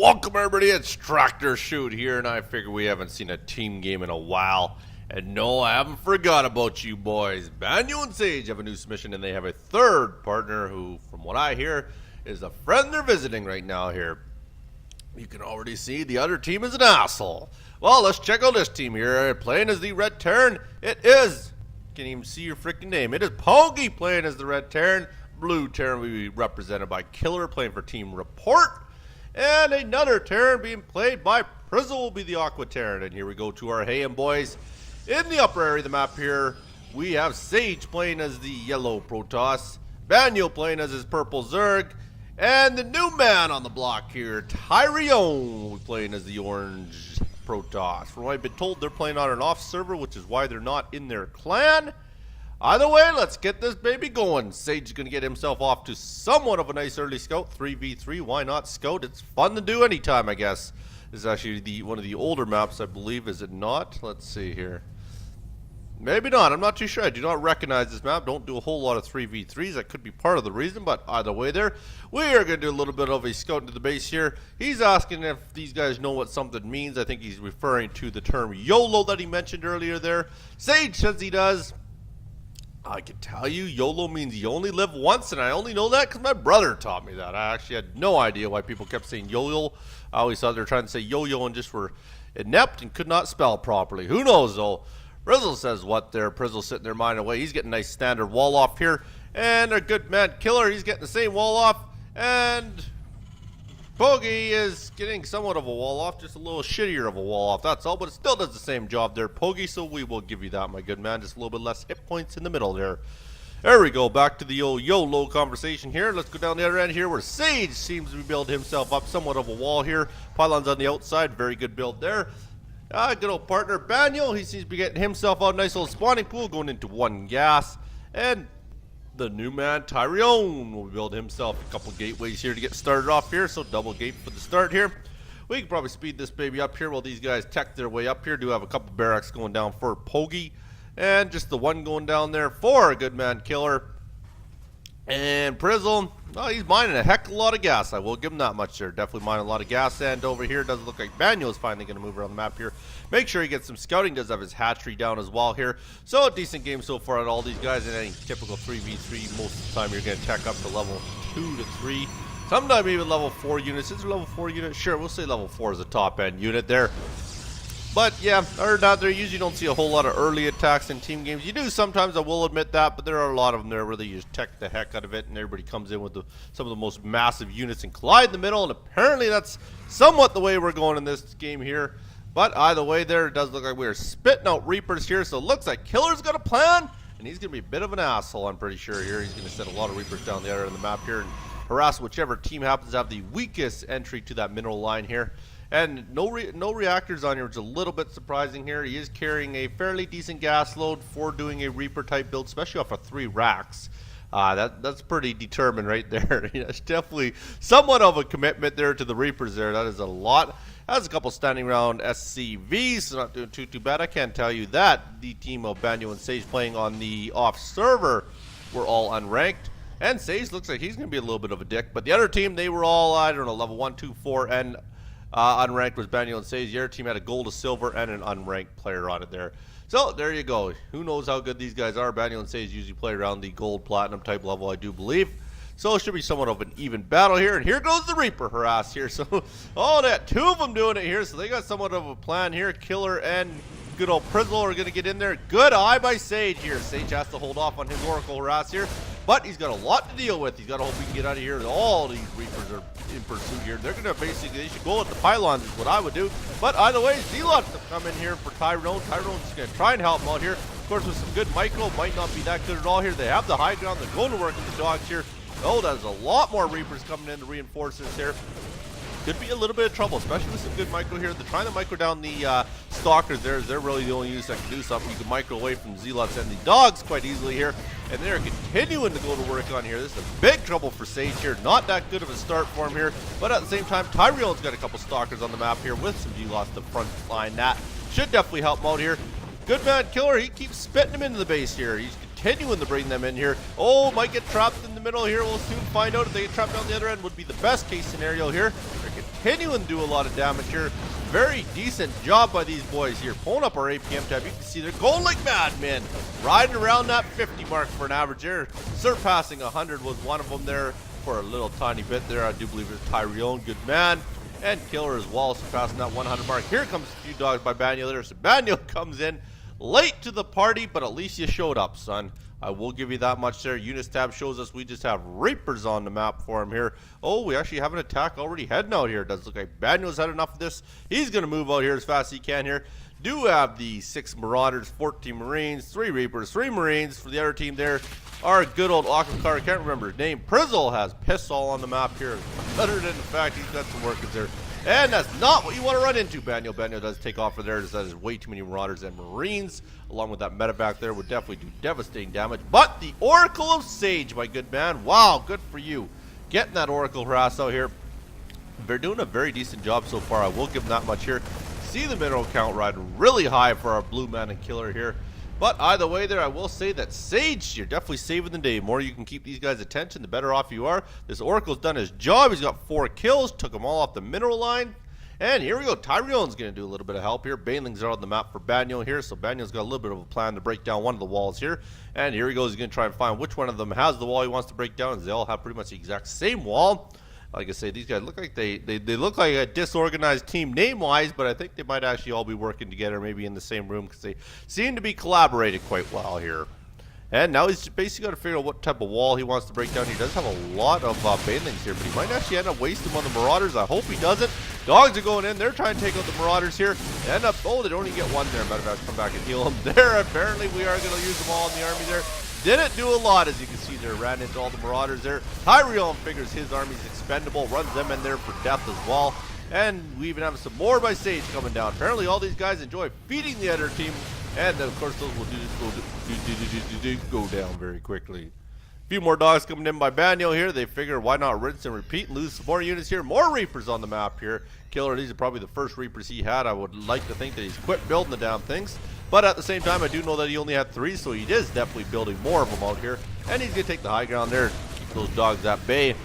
Welcome everybody, it's Tractor Chute here, and I figure we haven't seen a team game in a while. And no, I haven't forgot about you boys. Banjo and Sage have a new submission, and they have a third partner who, from what I hear, is a friend they're visiting right now here. You can already see the other team is an asshole. Well, let's check out this team here. Playing as the Red Terran, it is, can't even see your freaking name, it is Pogi playing as the Red Terran. Blue Terran will be represented by Killer playing for Team Report. And another Terran being played by Pnizzle will be the Aqua Terran. And here we go to our Hayem boys. In the upper area of the map here, we have Sage playing as the yellow Protoss, Banjo playing as his purple Zerg, and the new man on the block here, Tyrion, playing as the orange Protoss. From what I've been told, they're playing on an off server, which is why they're not in their clan. Either way, let's get this baby going. Sage is going to get himself off to somewhat of a nice early scout. 3v3, why not scout? It's fun to do anytime, I guess. This is actually one of the older maps, I believe, is it not? Let's see here. Maybe not, I'm not too sure. I do not recognize this map. Don't do a whole lot of 3v3s. That could be part of the reason, but either way there, we are going to do a little bit of a scout into the base here. He's asking if these guys know what something means. I think he's referring to the term YOLO that he mentioned earlier there. Sage says he does. I can tell you, YOLO means you only live once, and I only know that because my brother taught me that. I actually had no idea why people kept saying YOLO. I always thought they were trying to say yo-yo and just were inept and could not spell properly. Who knows, though? Pnizzle says what there. Pnizzle sitting there minding away. He's getting a nice standard wall off here. And our good man Killer, he's getting the same wall off. And Pogi is getting somewhat of a wall off, just a little shittier of a wall off, that's all, but it still does the same job there, Pogi, so we will give you that, my good man. Just a little bit less hit points in the middle there. There we go, back to the old YOLO conversation here. Let's go down the other end here where Sage seems to be building himself up somewhat of a wall here. Pylons on the outside, very good build there. Good old partner Banjo, he seems to be getting himself out a nice little spawning pool, going into one gas. And the new man Tyrion will build himself a couple gateways here to get started off here, so double gate for the start here. We can probably speed this baby up here while these guys tech their way up here. Do have a couple barracks going down for Pogi, and just the one going down there for a good man Killer. And Pnizzle, oh, he's mining a heck of a lot of gas. I will give him that much there. Definitely mining a lot of gas. And over here, doesn't look like Banjo is finally going to move around the map here. Make sure he gets some scouting. Does have his hatchery down as well here. So a decent game so far at all these guys. In any typical 3v3, most of the time you're going to tech up to level 2 to 3. Sometimes even level 4 units. Is there level 4 unit? Sure, we'll say level 4 is the top end unit there. But yeah, other than that, there usually don't see a whole lot of early attacks in team games. You do sometimes, I will admit that, but there are a lot of them there where they just tech the heck out of it, and everybody comes in with some of the most massive units and collide in the middle, and apparently that's somewhat the way we're going in this game here. But either way there, it does look like we're spitting out Reapers here, so it looks like Killer's got a plan, and he's going to be a bit of an asshole, I'm pretty sure here. He's going to set a lot of Reapers down the other end of the map here and harass whichever team happens to have the weakest entry to that mineral line here. And no reactors on here, which is a little bit surprising here. He is carrying a fairly decent gas load for doing a Reaper type build, especially off of 3 racks. That's pretty determined right there. It's definitely somewhat of a commitment there to the Reapers there. That is a lot. Has a couple standing around SCVs, so not doing too bad. I can't tell you that. The team of Banjo and Sage playing on the off server were all unranked. And Sage looks like he's going to be a little bit of a dick. But the other team, they were all, I don't know, level 1, 2, 4, and unranked was Banjo and Sage. The other team had a gold, a silver, and an unranked player on it there. So there you go. Who knows how good these guys are. Banjo and Sage usually play around the gold, platinum type level, I do believe. So it should be somewhat of an even battle here. And here goes the Reaper harass here. So, oh, that 2 of them doing it here. So they got somewhat of a plan here. Killer and good old Pnizzle are going to get in there. Good eye by Sage here. Sage has to hold off on his Oracle harass here. But he's got a lot to deal with. He's got to hope he can get out of here. All these Reapers are in pursuit here. They're going to basically, they should go at the pylons is what I would do. But either way, Zealots have come in here for Tyrion. Tyron's going to try and help him out here. Of course, with some good micro, might not be that good at all here. They have the high ground. They're going to work with the dogs here. Oh, there's a lot more Reapers coming in to reinforce this here. Could be a little bit of trouble, especially with some good micro here. They're trying to micro down the Stalkers there. They're really the only units that can do something. You can micro away from Zealots and the dogs quite easily here. And they're continuing to go to work on here. This is a big trouble for Sage here. Not that good of a start for him here. But at the same time, Tyrion's got a couple Stalkers on the map here with some Zealots to front line. That should definitely help him out here. Good man Killer, he keeps spitting them into the base here. He's continuing to bring them in here. Oh, might get trapped in the middle here. We'll soon find out. If they get trapped on the other end, would be the best case scenario here. They're continuing to do a lot of damage here. Very decent job by these boys here. Pulling up our APM tab, you can see they're going like madmen. Riding around that 50 mark for an average there. Surpassing 100 was one of them there for a little tiny bit there. I do believe it's tyrion, good man. And Killer as well, surpassing that 100 mark. Here comes a few dogs by Banjo there. So Banjo comes in late to the party, but at least you showed up, son. I will give you that much there. Units tab shows us we just have Reapers on the map for him here. Oh, we actually have an attack already heading out here. It does look like Banjo's had enough of this. He's going to move out here as fast as he can here. Do have the 6 Marauders, 14 Marines, 3 Reapers, 3 Marines for the other team there. Our good old Aquacar, I can't remember his name. Pnizzle has Pistol on the map here. Other than the fact he's got some workers there. And that's not what you want to run into, Banjo. Banjo does take off for there. That is way too many Marauders and Marines. Along with that medevac there would definitely do devastating damage. But the Oracle of Sage, my good man. Wow, good for you. Getting that Oracle harass out here. They're doing a very decent job so far. I will give them that much here. See the mineral count riding really high for our Blue Man and Killer here. But either way there, I will say that Sage, you're definitely saving the day. The more you can keep these guys' attention, the better off you are. This Oracle's done his job. He's got 4 kills, took them all off the mineral line. And here we go. Tyrion's going to do a little bit of help here. Banelings are on the map for Banjo here, so Banjo's got a little bit of a plan to break down one of the walls here. And here he goes. He's going to try and find which one of them has the wall he wants to break down, as they all have pretty much the exact same wall. Like I say, these guys look like they look like a disorganized team name-wise, but I think they might actually all be working together, maybe in the same room, because they seem to be collaborating quite well here. And now he's basically got to figure out what type of wall he wants to break down. He does have a lot of banelings here, but he might actually end up wasting on the Marauders. I hope he doesn't. Dogs are going in. They're trying to take out the Marauders here. They end up, oh, they don't even get one there. Matter of fact, come back and heal them there. Apparently, we are going to use them all in the army there. Didn't do a lot, as you can see there. Ran into all the Marauders there. Tyrion figures his army's expendable, runs them in there for death as well. And we even have some more by Sage coming down. Apparently, all these guys enjoy feeding the other team. And then, of course, those will go down very quickly. A few more dogs coming in by Banjo here. They figure, why not rinse and repeat and lose some more units here. More Reapers on the map here. Killer, these are probably the first Reapers he had. I would like to think that he's quit building the damn things. But at the same time, I do know that he only had 3, so he is definitely building more of them out here. And he's going to take the high ground there, keep those dogs at bay.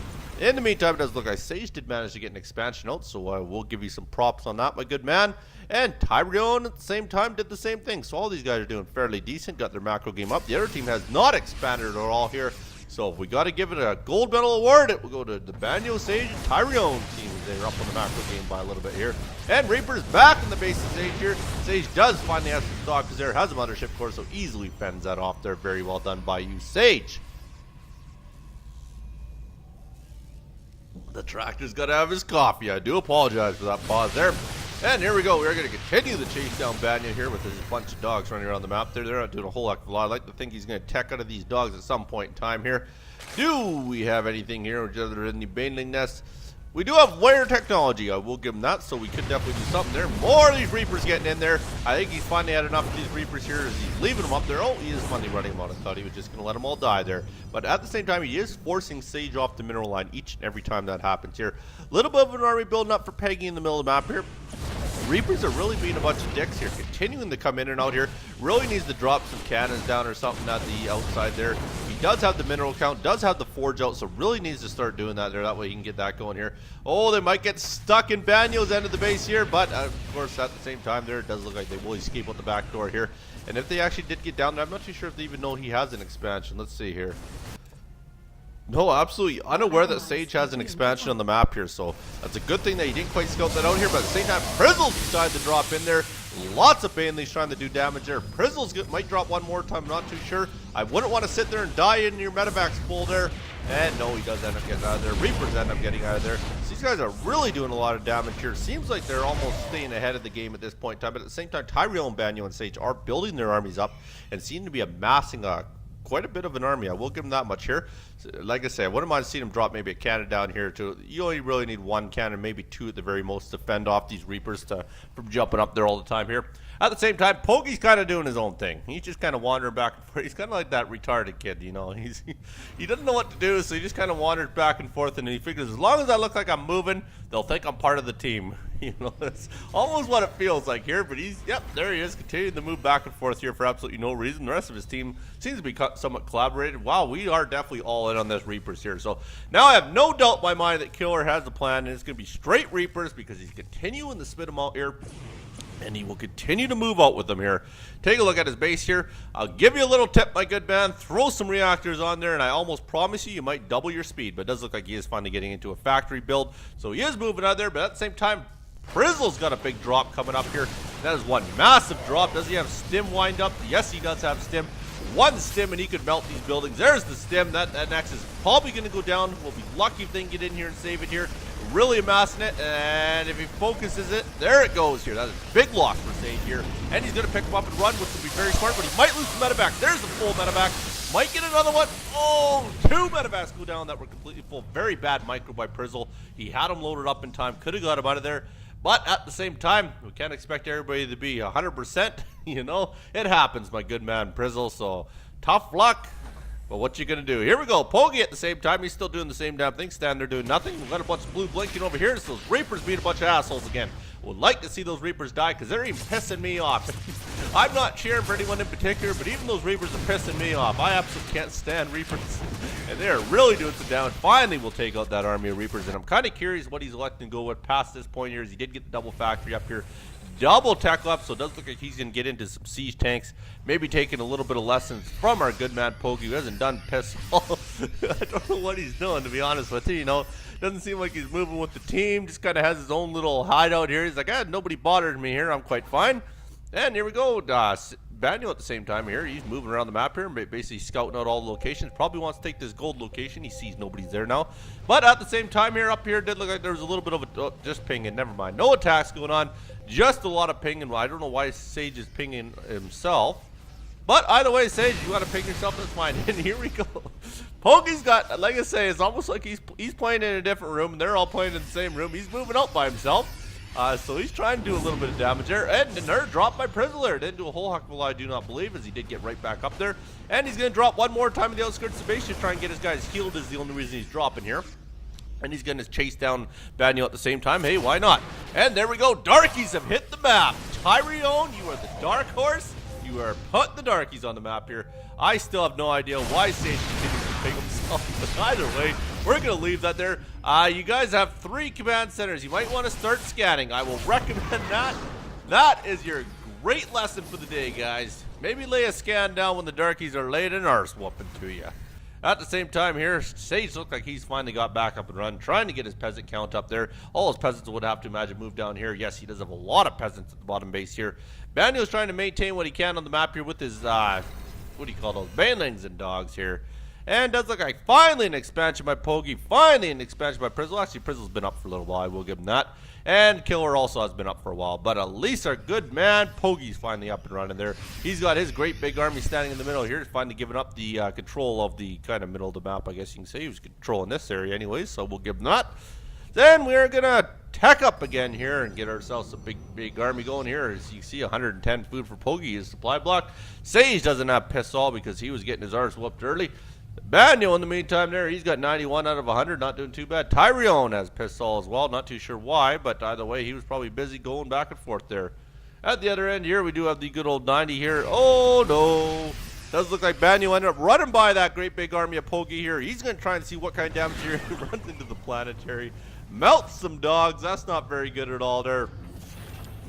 In the meantime, it does look like Sage did manage to get an expansion out, so I will give you some props on that, my good man. And Tyrion at the same time did the same thing. So all these guys are doing fairly decent, got their macro game up. The other team has not expanded at all here. So if we got to give it a gold medal award, it will go to the Banjo, Sage, and Tyrion teams. They're up on the macro game by a little bit here. And Reaper's back in the base of Sage here. Sage does finally have some stock because there has a mothership core, so easily fends that off there. Very well done by you, Sage. The tractor's got to have his coffee. I do apologize for that pause there. And here we go. We're going to continue the chase down Banjo here with this bunch of dogs running around the map. They're not doing a whole heck of a lot. I like to think he's going to tech out of these dogs at some point in time here. Do we have anything here other than the baneling nest? We do have wire technology. I will give him that, so we could definitely do something there. More of these Reapers getting in there. I think he's finally had enough of these Reapers here as he's leaving them up there. Oh, he is finally running them out. I thought he was just going to let them all die there. But at the same time, he is forcing Sage off the mineral line each and every time that happens here. A little bit of an army building up for Peggy in the middle of the map here. Reapers are really being a bunch of dicks here, continuing to come in and out here. Really needs to drop some cannons down or something at the outside there. He does have the mineral count, does have the forge out, so really needs to start doing that there. That way he can get that going here. Oh, they might get stuck in Banjo's end of the base here, but of course at the same time there, it does look like they will escape out the back door here. And if they actually did get down there, I'm not too sure if they even know he has an expansion. Let's see here. No, absolutely unaware that Sage has an expansion on the map here, so that's a good thing that he didn't quite scout that out here, but at the same time, Pnizzle decided to drop in there. Lots of Banelings trying to do damage there. Pnizzle's might drop one more time, I'm not too sure. I wouldn't want to sit there and die in your medevac's pool there. And no, he does end up getting out of there. Reapers end up getting out of there. So these guys are really doing a lot of damage here. Seems like they're almost staying ahead of the game at this point in time, but at the same time, Tyrion, Banjo, and Sage are building their armies up and seem to be amassing quite a bit of an army. I will give them that much here. So, like I say, I wouldn't mind seeing them drop maybe a cannon down here too. You only really need 1 cannon, maybe 2 at the very most, to fend off these Reapers from jumping up there all the time here. At the same time, Pogi's kind of doing his own thing. He's just kind of wandering back and forth. He's kind of like that retarded kid, you know. He doesn't know what to do, so he just kind of wanders back and forth, and he figures as long as I look like I'm moving, they'll think I'm part of the team. You know, that's almost what it feels like here, but yep, there he is, continuing to move back and forth here for absolutely no reason. The rest of his team seems to be somewhat collaborated. Wow, we are definitely all in on this Reapers here. So now I have no doubt in my mind that Killer has the plan, and it's going to be straight Reapers because he's continuing to spit them out here. And he will continue to move out with them here. Take a look at his base here. I'll give you a little tip, my good man. Throw some reactors on there, and I almost promise you might double your speed. But it does look like he is finally getting into a factory build. So he is moving out there, but at the same time, Pnizzle's got a big drop coming up here. That is one massive drop. Does he have stim wind up? Yes, he does have stim. One stim, and he could melt these buildings. There's the stim. That next is probably going to go down. We'll be lucky if they can get in here and save it here. Really amassing it, and if he focuses it, there it goes here. That is a big loss for Sage here. And he's going to pick him up and run, which will be very smart, but he might lose the medevac. There's the full medevac. Might get another one. Oh, 2 medevacs go down that were completely full. Very bad micro by Pnizzle. He had him loaded up in time. Could have got him out of there. But at the same time, we can't expect everybody to be 100%. You know, it happens, my good man Pnizzle. So tough luck. But what you gonna do? Here we go. Pogi at the same time. He's still doing the same damn thing. Standing there doing nothing. We've got a bunch of blue blinking over here. So those Reapers being a bunch of assholes again. Would like to see those Reapers die because they're even pissing me off. I'm not cheering for anyone in particular, but even those Reapers are pissing me off. I absolutely can't stand Reapers. And they're really doing some damage. Finally, we'll take out that army of Reapers. And I'm kind of curious what he's electing to go with past this point here. As he did get the double factory up here. Double tech up, so it does look like he's going to get into some siege tanks. Maybe taking a little bit of lessons from our good man Pogi, who hasn't done piss all. I don't know what he's doing, to be honest with you. You know, doesn't seem like he's moving with the team. Just kind of has his own little hideout here. He's like, nobody bothered me here. I'm quite fine. And here we go. Banjo at the same time here. He's moving around the map here, basically scouting out all the locations. Probably wants to take this gold location. He sees nobody's there now. But at the same time here, up here, it did look like there was a little bit of a, just pinging. Never mind. No attacks going on. Just a lot of pinging. I don't know why Sage is pinging himself. But either way, Sage, you want to ping yourself, that's fine. And here we go. Pogi's got, like I say, it's almost like he's playing in a different room, and they're all playing in the same room. He's moving out by himself. So he's trying to do a little bit of damage there. And another drop by Pnizzle there. Didn't do a whole heck of a lot, I do not believe, as he did get right back up there. And he's going to drop one more time in the outskirts of the base to try and get his guys healed is the only reason he's dropping here. And he's going to chase down Banjo at the same time. Hey, why not? And there we go. Darkies have hit the map. Tyrion, you are the dark horse. You are putting the darkies on the map here. I still have no idea why Sage continues to ping himself. But either way, we're going to leave that there. You guys have 3 command centers. You might want to start scanning. I will recommend that. That is your great lesson for the day, guys. Maybe lay a scan down when the darkies are laid an arse whooping to you. At the same time here, Sage looks like he's finally got back up and run, trying to get his peasant count up there. All his peasants would have to imagine move down here. Yes, he does have a lot of peasants at the bottom base here. Banjo's trying to maintain what he can on the map here with his, what do you call those, banelings and dogs here. And does look like finally an expansion by Pogi, finally an expansion by Pnizzle. Actually, Pnizzle's been up for a little while, I will give him that. And Killer also has been up for a while. But at least our good man, Pogi's finally up and running there. He's got his great big army standing in the middle here, finally giving up the control of the kind of middle of the map, I guess you can say. He was controlling this area anyways, so we'll give him that. Then we're going to tech up again here and get ourselves a big army going here. As you see, 110 food for Pogi, his supply block. Sage doesn't have piss all because he was getting his arse whooped early. Banjo in the meantime there, he's got 91 out of 100, not doing too bad. Tyrion has pistol as well, not too sure why, but either way, he was probably busy going back and forth there. At the other end here, we do have the good old 90 here. Oh no, does look like Banjo ended up running by that great big army of Pogi here. He's going to try and see what kind of damage here he runs into the planetary. Melts some dogs, that's not very good at all there.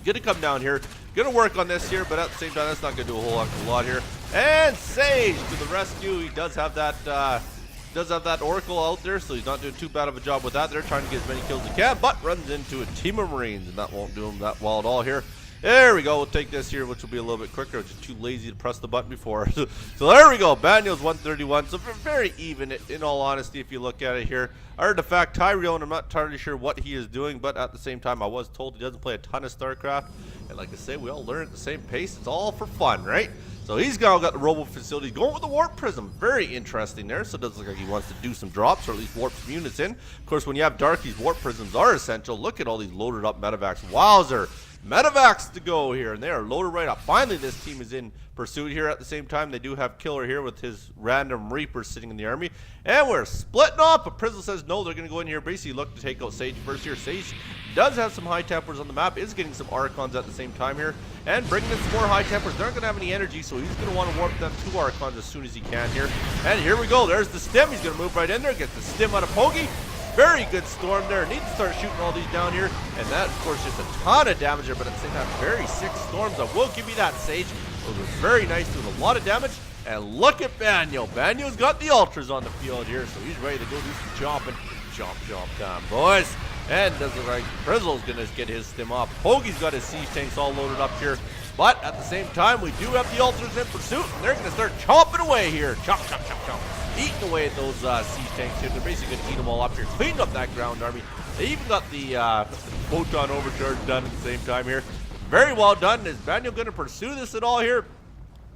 Gonna come down here, gonna work on this here, but at the same time, that's not gonna do a whole heck of a lot here. And Sage to the rescue. He does have that Oracle out there, so he's not doing too bad of a job with that. They're trying to get as many kills as he can, but runs into a team of Marines, and that won't do him that well at all here. There we go. We'll take this here, which will be a little bit quicker. I was just too lazy to press the button before. So there we go. Banjo's 131. So very even, in all honesty, if you look at it here. I heard the fact Tyrion, I'm not entirely sure what he is doing, but at the same time, I was told he doesn't play a ton of StarCraft. And like I say, we all learn at the same pace. It's all for fun, right? So he's now got the robo facility going with the warp prism. Very interesting there. So it does look like he wants to do some drops or at least warp some units in. Of course, when you have darkies, warp prisms are essential. Look at all these loaded up medevacs. Wowzer. Medevacs to go here, and they are loaded right up. Finally, this team is in pursuit here. At the same time, they do have Killer here with his random Reapers sitting in the army. And we're splitting off, but Pnizzle says no, they're going to go in here, basically look to take out Sage first here. Sage does have some high tempers on the map, is getting some Archons at the same time here, and bringing in some more high tempers. They're not going to have any energy, so he's going to want to warp them to Archons as soon as he can here. And here we go, there's the stim. He's going to move right in there, get the stim out of Pogi. Very good storm there. Need to start shooting all these down here, and that, of course, just a ton of damage there, but at the same time, very sick storms. I will give you that, Sage. Those were very nice, doing a lot of damage. And look at Banjo. Banjo's got the ultras on the field here, so he's ready to go do some chomping. Chomp time, boys. And does look like Pnizzle's going to get his stim off. Pogi's got his siege tanks all loaded up here. But at the same time, we do have the ultras in pursuit, and they're going to start chomping away here. Chomp. Eating away at those siege tanks here. They're basically going to eat them all up here. Cleaned up that ground army. They even got the photon overcharge done at the same time here. Very well done. Is Banjo going to pursue this at all here?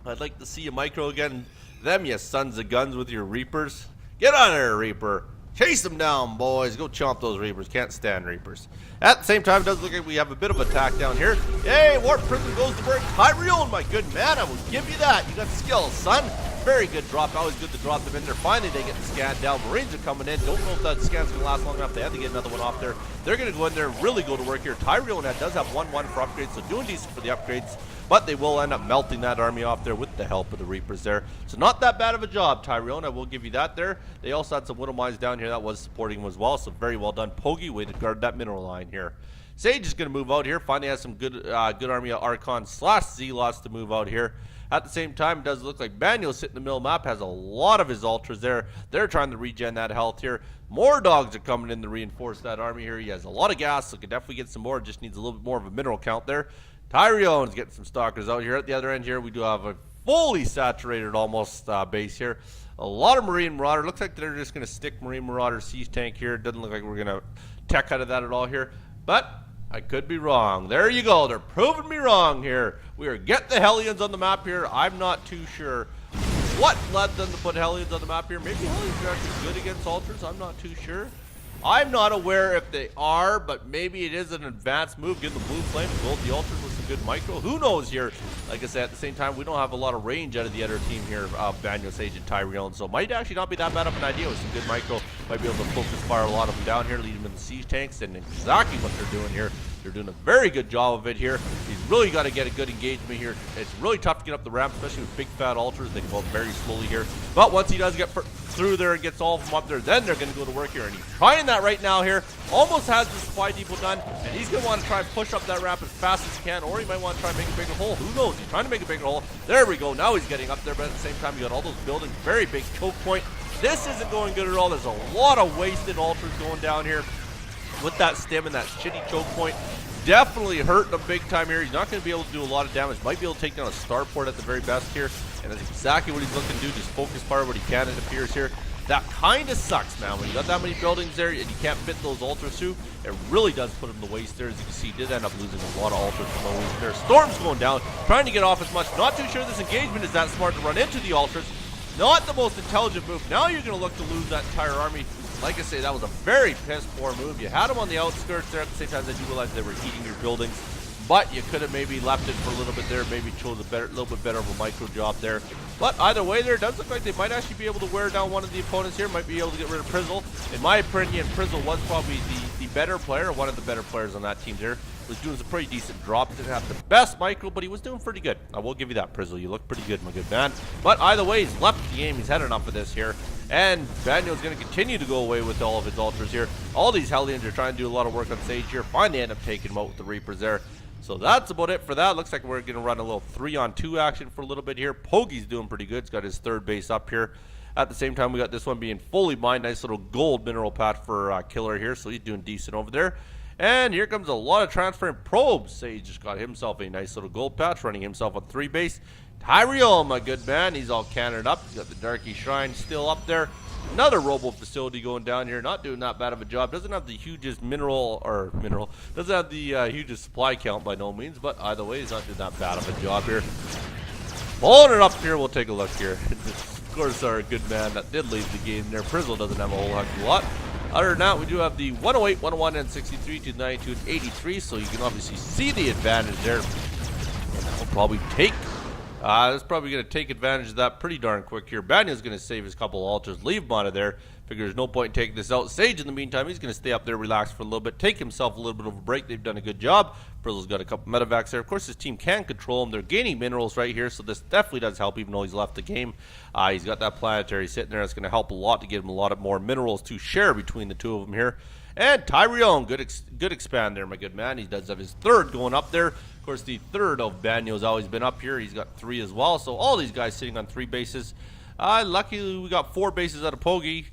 I'd like to see you micro again. Them, you sons of guns with your Reapers. Get on there, Reaper. Chase them down, boys. Go chomp those Reapers. Can't stand Reapers. At the same time, it does look like we have a bit of attack down here. Hey, Warp Prison goes to work. Tyrion, my good man, I will give you that. You got skills, son. Very good drop. Always good to drop them in there. Finally, they get the scan down. Marines are coming in. Don't know if that scan's going to last long enough. They have to get another one off there. They're going to go in there and really go to work here. Tyrion does have 1-1 for upgrades, so doing decent for the upgrades. But they will end up melting that army off there with the help of the Reapers there. So not that bad of a job, Tyrion. I will give you that there. They also had some Widow Mines down here that was supporting them as well. So very well done. Pogi, way to guard that mineral line here. Sage is going to move out here. Finally has some good army of Archon / Zealots to move out here. At the same time, it does look like Banjo sitting in the middle map, has a lot of his ultras there. They're trying to regen that health here. More dogs are coming in to reinforce that army here. He has a lot of gas, so could definitely get some more. Just needs a little bit more of a mineral count there. Tyrion's getting some stalkers out here. At the other end here, we do have a fully saturated almost base here. A lot of Marine Marauder. Looks like they're just going to stick Marine Marauder siege tank here. Doesn't look like we're going to tech out of that at all here. But I could be wrong. There you go. They're proving me wrong here. We are getting the Hellions on the map here. I'm not too sure what led them to put Hellions on the map here. Maybe Hellions are actually good against ultras. I'm not too sure. I'm not aware if they are, but maybe it is an advanced move. Give the blue flame and gold the ultras with some good micro. Who knows here? Like I said, at the same time, we don't have a lot of range out of the other team here, Banjo, Sage, and Tyrion. So might actually not be that bad of an idea with some good micro. Might be able to focus fire a lot of them down here, lead them in the siege tanks, and exactly what they're doing here. They're doing a very good job of it here. He's really got to get a good engagement here. It's really tough to get up the ramp, especially with big fat ultras. They go up very slowly here. But once he does get through there and gets all of them up there, then they're going to go to work here. And he's trying that right now here. Almost has the supply depot done. And he's going to want to try and push up that ramp as fast as he can. Or he might want to try and make a bigger hole. Who knows? He's trying to make a bigger hole. There we go. Now he's getting up there. But at the same time, you got all those buildings. Very big choke point. This isn't going good at all. There's a lot of wasted ultras going down here with that stim and that shitty choke point. Definitely hurting him big time here. He's not going to be able to do a lot of damage. Might be able to take down a starport at the very best here. And that's exactly what he's looking to do. Just focus fire what he can, it appears here. That kind of sucks, man. When you got that many buildings there and you can't fit those ultras through, it really does put him to waste there. As you can see, he did end up losing a lot of ultras for no reason there. Storm's going down, trying to get off as much. Not too sure this engagement is that smart to run into the ultras. Not the most intelligent move. Now you're going to look to lose that entire army. Like I say, that was a very piss-poor move. You had them on the outskirts there. At the same time, I do realize they were eating your buildings. But you could have maybe left it for a little bit there. Maybe chose a little bit better of a micro job there. But either way there, it does look like they might actually be able to wear down one of the opponents here. Might be able to get rid of Pnizzle. In my opinion, Pnizzle was probably the better player, one of the better players on that team there. Was doing some pretty decent drops. Didn't have the best micro, but he was doing pretty good. I will give you that, Pnizzle. You look pretty good, my good man. But either way, he's left the game. He's had enough of this here. And Banjo's going to continue to go away with all of his ultras here. All these Hellions are trying to do a lot of work on Sage here. Finally end up taking him out with the Reapers there. So that's about it for that. Looks like we're going to run a little 3-on-2 action for a little bit here. Pogi's doing pretty good. He's got his third base up here. At the same time, we got this one being fully mined. Nice little gold mineral patch for Killer here. So he's doing decent over there. And here comes a lot of transferring probes. Sage just got himself a nice little gold patch, running himself on 3 base. Tyrion, my good man, he's all cannoned up. He's got the Darky Shrine still up there. Another robo facility going down here. Not doing that bad of a job. Doesn't have the hugest doesn't have the hugest supply count by no means. But either way, he's not doing that bad of a job here. Pulling it up here, we'll take a look here. Of course, our good man that did leave the game there. Pnizzle doesn't have a whole heck of a lot. Other than that, we do have the 108, 101, and 63 to 92 and 83. So you can obviously see the advantage there. And that will probably take. That's probably going to take advantage of that pretty darn quick here. Banjo's going to save his couple ultras, leave him out of there. Figure there's no point in taking this out. Sage, in the meantime, he's going to stay up there, relax for a little bit, take himself a little bit of a break. They've done a good job. Frizzle's got a couple medevacs there. Of course, his team can control him. They're gaining minerals right here, so this definitely does help, even though he's left the game. He's got that planetary sitting there. That's going to help a lot to get him a lot of more minerals to share between the two of them here. And tyrion, good expand there, my good man. He does have his third going up there. Of course, the third of Banjo's always been up here. He's got 3 as well. So all these guys sitting on 3 bases. Luckily, we got 4 bases out of Pogi.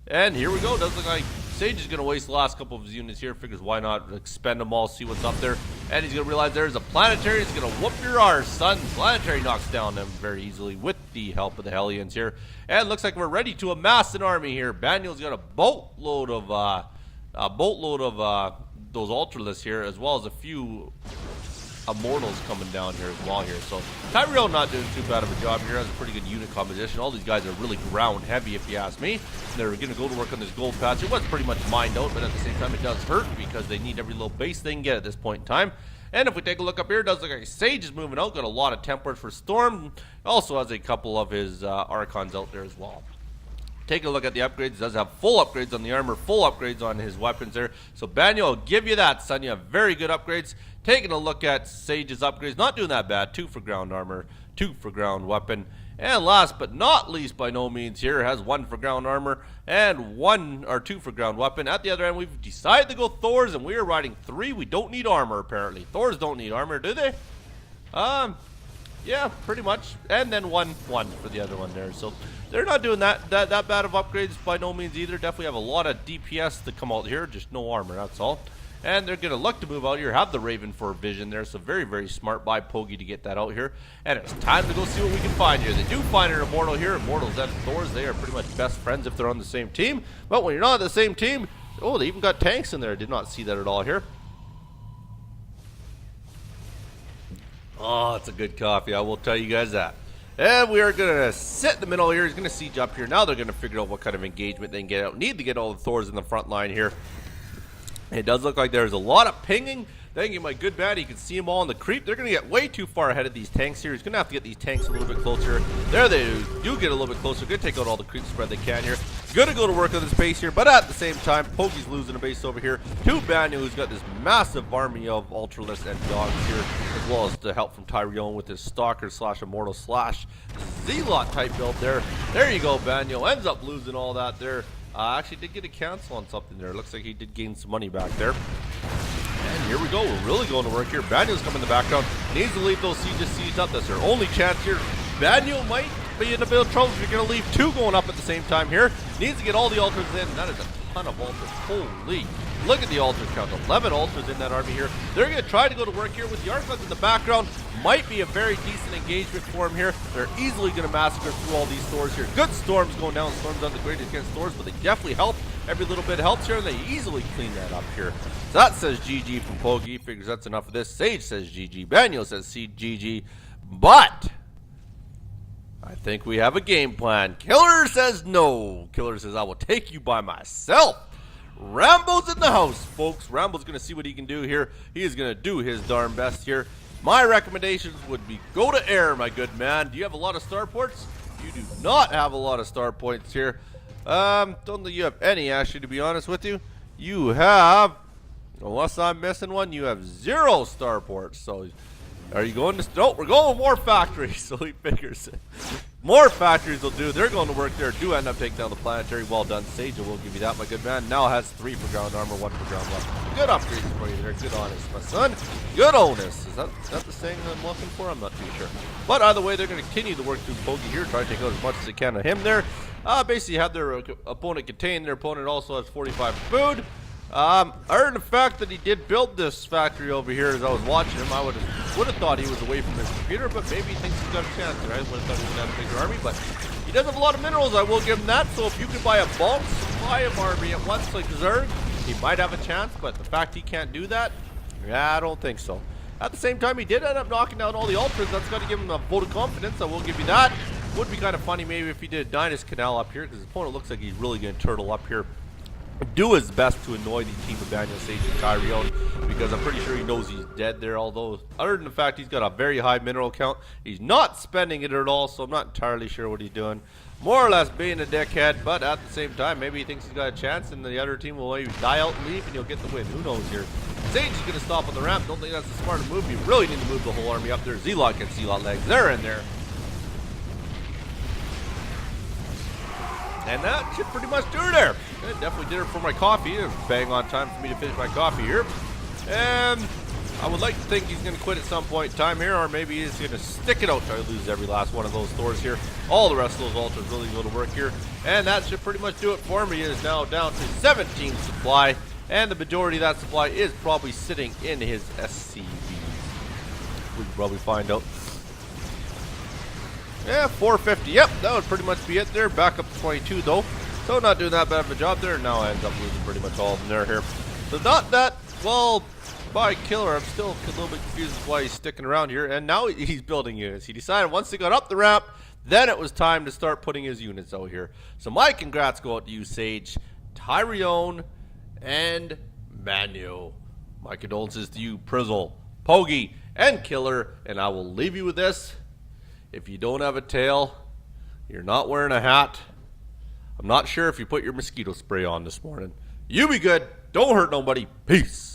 And here we go. Does look like Sage is going to waste the last couple of his units here. Figures why not expend them all, see what's up there. And he's going to realize there's a planetary. He's going to whoop your arse, son. Planetary knocks down them very easily with the help of the Hellions here. And looks like we're ready to amass an army here. Banjo's got a boatload of those Ultralists here, as well as a few Immortals coming down here as well here. So tyrion not doing too bad of a job here. Has a pretty good unit composition. All these guys are really ground heavy, if you ask me. They're going to go to work on this gold patch. It was pretty much mined out, but at the same time it does hurt because they need every little base they can get at this point in time. And if we take a look up here, it does look like Sage is moving out. Got a lot of Templars for Storm. Also has a couple of his Archons out there as well. Taking a look at the upgrades, does have full upgrades on the armor, full upgrades on his weapons there. So Banjo will give you that, son. You have very good upgrades. Taking a look at Sage's upgrades, not doing that bad. 2 for ground armor, 2 for ground weapon. And last but not least, by no means here, has 1 for ground armor and 2 for ground weapon. At the other end, we've decided to go Thors, and we are riding 3. We don't need armor, apparently. Thors don't need armor, do they? Yeah, pretty much. And then 1 for the other one there. So they're not doing that bad of upgrades by no means either. Definitely have a lot of DPS to come out here, just no armor, that's all. And they're going to look to move out here, have the Raven for vision there, so very, very smart by Pogi to get that out here. And it's time to go see what we can find here. They do find an Immortal here. Immortals and Thors, they are pretty much best friends if they're on the same team. But when you're not on the same team, oh, they even got tanks in there. Did not see that at all here. Oh, it's a good coffee, I will tell you guys that. And we are going to sit in the middle here. He's going to siege up here. Now they're going to figure out what kind of engagement they can get out. Need to get all the Thors in the front line here. It does look like there's a lot of pinging. Thank you, my good man. You can see them all in the creep. They're going to get way too far ahead of these tanks here. He's going to have to get these tanks a little bit closer. There they do get a little bit closer. Going to take out all the creep spread they can here. Going to go to work on this base here, but at the same time, Pogi's losing a base over here to Banjo, who's got this massive army of Ultralists and dogs here, as well as the help from tyrion with his Stalker / Immortal / Zealot type build there. There you go, Banjo. Ends up losing all that there. Actually did get a cancel on something there. Looks like he did gain some money back there. And here we go. We're really going to work here. Banjo's coming in the background. Needs to leave those sieges seized up. That's their only chance here. Banjo might be in a bit of trouble if you're going to leave 2 going up at the same time here. Needs to get all the altars in. That is a ton of altars. Holy. Look at the altar count. 11 altars in that army here. They're going to try to go to work here with the Archons in the background. Might be a very decent engagement for them here. They're easily going to massacre through all these Thors here. Good storms going down. Storms on the greatest against Thors, but they definitely help. Every little bit helps here, and they easily clean that up here. So that says GG from Pogi. Figures that's enough of this. Sage says GG. Banjo says GG. But I think we have a game plan. Killer says no. Killer says I will take you by myself. Rambo's in the house, folks. Rambo's going to see what he can do here. He is going to do his darn best here. My recommendations would be go to air, my good man. Do you have a lot of starports? You do not have a lot of star points here. Don't think you have any, actually, to be honest with you. You have, unless I'm missing one, you have 0 starports. So are you going to, no, we're going with more factories. So he figures it. More factories will do. They're going to work there. Do end up taking down the planetary. Well done, Sage. I will give you that, my good man. Now has 3 for ground armor, 1 for ground weapon. Good upgrades for you there. Good honest, my son. Good honest. Is that the saying I'm looking for? I'm not too sure. But either way, they're going to continue to work through Pogi here. Try to take out as much as they can of him there. Basically have their opponent contained. Their opponent also has 45 food. I heard the fact that he did build this factory over here as I was watching him. I would have thought he was away from his computer, but maybe he thinks he's got a chance, right? I would have thought he was going to have a bigger army, but he does have a lot of minerals. I will give him that. So if you could buy a bulk supply of army at once like Zerg, he might have a chance, but the fact he can't do that, yeah, I don't think so. At the same time, he did end up knocking down all the ultras. That's got to give him a vote of confidence. I will give you that. Would be kind of funny maybe if he did a Dynast Canal up here, because his opponent looks like he's really going to turtle up here. Do his best to annoy the team of Banjo, Sage, and tyrion, because I'm pretty sure he knows he's dead there, although other than the fact he's got a very high mineral count, he's not spending it at all, so I'm not entirely sure what he's doing. more or less being a dickhead, but at the same time, maybe he thinks he's got a chance and the other team will maybe die out and leave and you'll get the win. Who knows here? Sage is going to stop on the ramp. Don't think that's the smarter move. You really need to move the whole army up there. Z-Lot gets Z-Lot legs. They're in there. And that should pretty much do it there. It definitely did it for my coffee. It was bang on time for me to finish my coffee here. And I would like to think he's going to quit at some point in time here, or maybe he's going to stick it out till he loses every last one of those Thors here. All the rest of those ultras really go to work here. And that should pretty much do it for me. It is now down to 17 supply. And the majority of that supply is probably sitting in his SCVs. We can probably find out. Yeah, 450. Yep, that would pretty much be it there. Back up to 22 though. So not doing that bad of a job there. Now ends up losing pretty much all of them there here. So not that, well, by killer. I'm still a little bit confused as why he's sticking around here. And now he's building units. He decided once he got up the ramp, then it was time to start putting his units out here. So my congrats go out to you, Sage, Tyrion, and Banjo. My condolences to you, Pnizzle, Pogi, and Killer. And I will leave you with this. If you don't have a tail, you're not wearing a hat. I'm not sure if you put your mosquito spray on this morning. You be good. Don't hurt nobody. Peace.